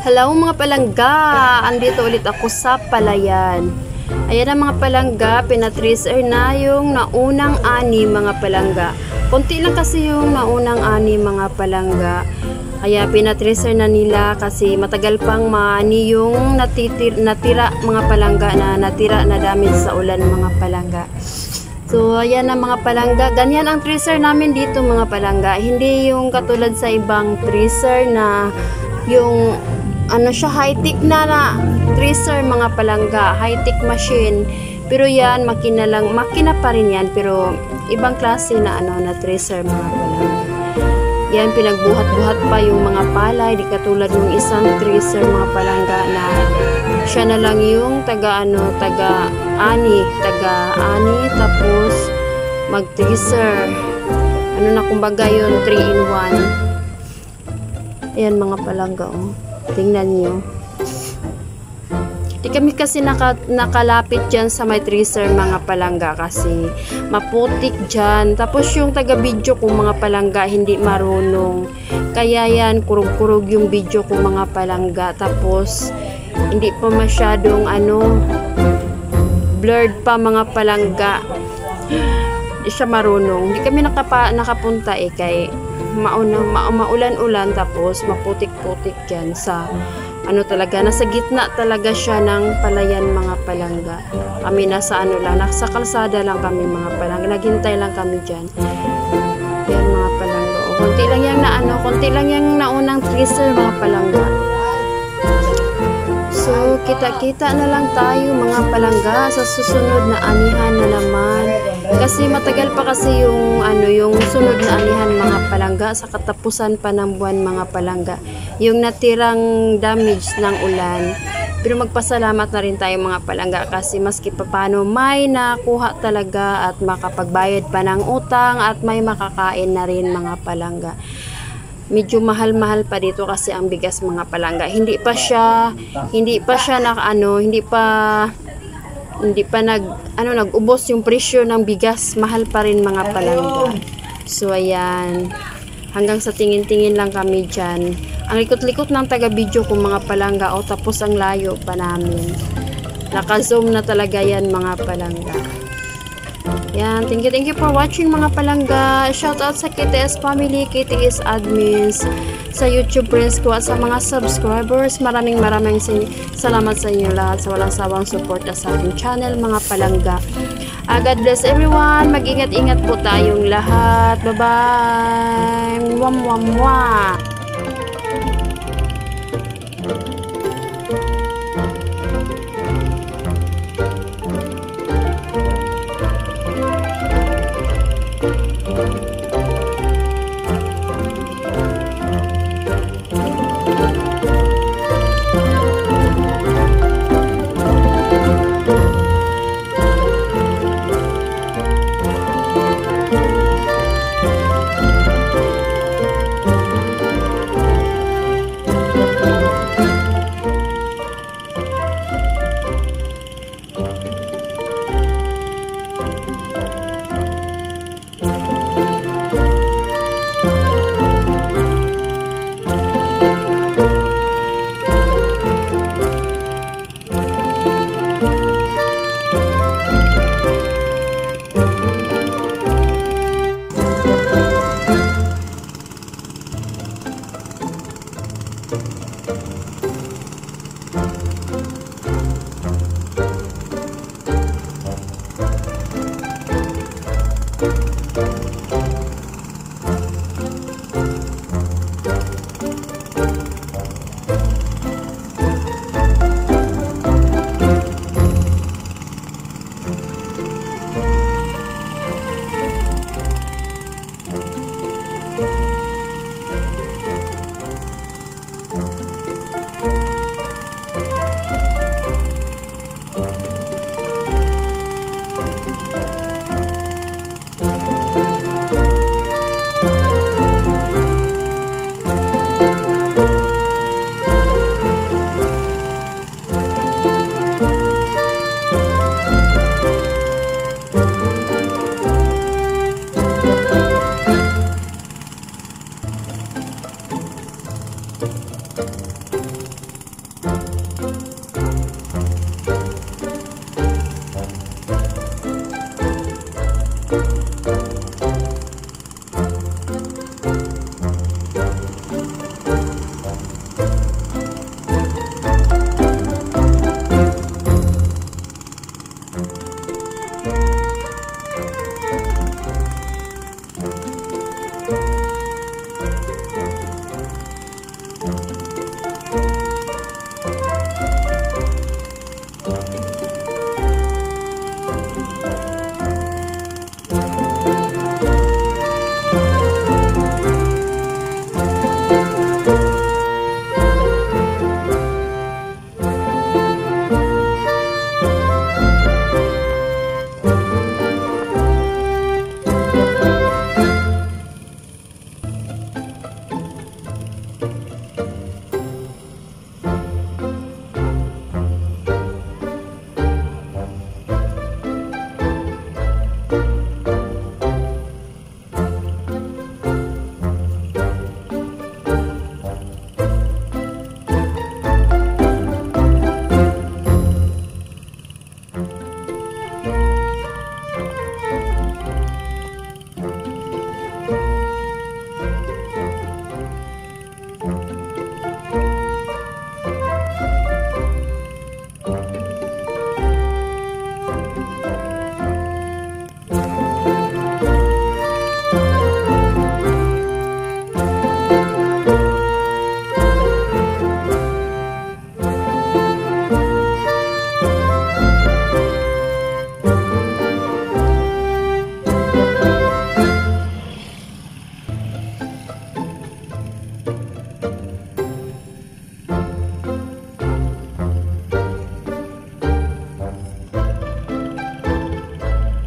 Hello mga palangga! Andito ulit ako sa palayan. Ayan ang mga palangga, pinatracer na yung naunang ani mga palangga. Konti lang kasi yung naunang ani mga palangga. Kaya pinatracer na nila kasi matagal pang maani yung natira mga palangga na natira na damage sa ulan mga palangga. So ayan ang mga palangga, ganyan ang tracer namin dito mga palangga. Hindi yung katulad sa ibang tracer na yung ano siya, high-tech na tracer mga palangga, high-tech machine. Pero yan, makina lang, makina pa rin yan, pero ibang klase na na tracer mga palangga. Yan, pinagbuhat-buhat pa yung mga palay, di katulad ng isang tracer mga palangga na siya na lang yung taga-ani, tapos mag-tracer. Ano na kumbaga yun, 3-in-1. Ayan mga palangga, oh. Tingnan nyo. Di kami kasi nakalapit dyan sa may tracer mga palangga kasi maputik dyan. Tapos yung taga-video ko mga palangga hindi marunong. Kaya yan, kurug-kurug yung video ko mga palangga. Tapos hindi pa masyadong blurred pa mga palangga. Hindi siya marunong. Hindi kami nakapunta kay maulan-ulan tapos maputik-putik yan sa talaga, nasa gitna talaga siya ng palayan mga palangga. Kami nasa nasa kalsada lang kami mga palangga, naghintay lang kami dyan. Yan mga palangga, konti lang yung konti lang yung naunang tracer mga palangga. So kita-kita na lang tayo mga palangga sa susunod na anihan na naman. Kasi matagal pa kasi yung yung sunod na anihan mga palangga sa katapusan pa ng buwan mga palangga. Yung natirang damage ng ulan. Pero magpasalamat na rin tayo mga palangga kasi maski paano may nakuha talaga at makapagbayad pa ng utang at may makakain na rin mga palangga. Medyo mahal-mahal pa dito kasi ang bigas mga palangga. Hindi pa siya nag-ubos yung presyo ng bigas, mahal pa rin mga palangga. So ayan, hanggang sa tingin-tingin lang kami dyan. Ang likot-likot ng taga-video ko mga palangga, tapos ang layo pa namin. Naka-zoom na talaga yan mga palangga. Yan, thank you for watching mga palangga. Shout out sa KTS family, KTS admins, sa YouTube friends ko at sa mga subscribers. Maraming salamat sa inyo lahat sa walang sawang suporta sa aking channel mga palangga. God bless everyone. Mag-ingat-ingat po tayong lahat. Bye-bye. Mwah.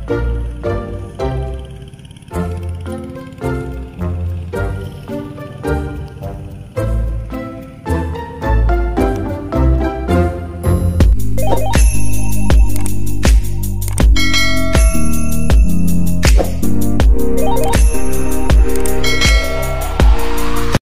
Bye!